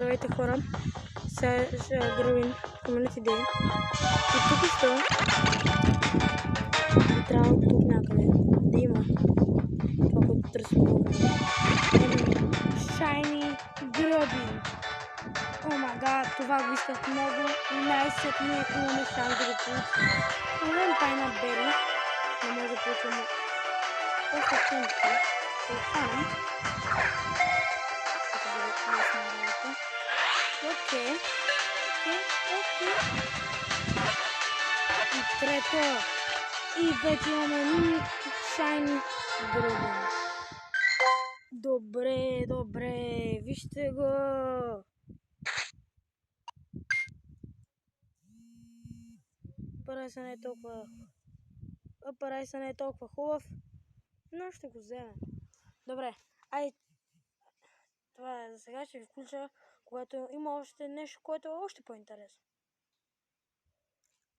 Здравейте, хора! Сега ще грабим Community Day. И тук що би трябвало тук някъде да има това, което търсим по време. Shiny гръбин! О май гад, това го исках много и най-сетне имаме шанс да го получим. Проблем тайна бери, не може да получим още тънки. Ще останем. Окей. И трето. И вече имаме шайни гръбен. Добре. Вижте го. Парайса не е толкова хубав, но ще го вземем. Добре, ай. Това е за сега, ще ви включа, когато има още нещо, което е още по-интересно.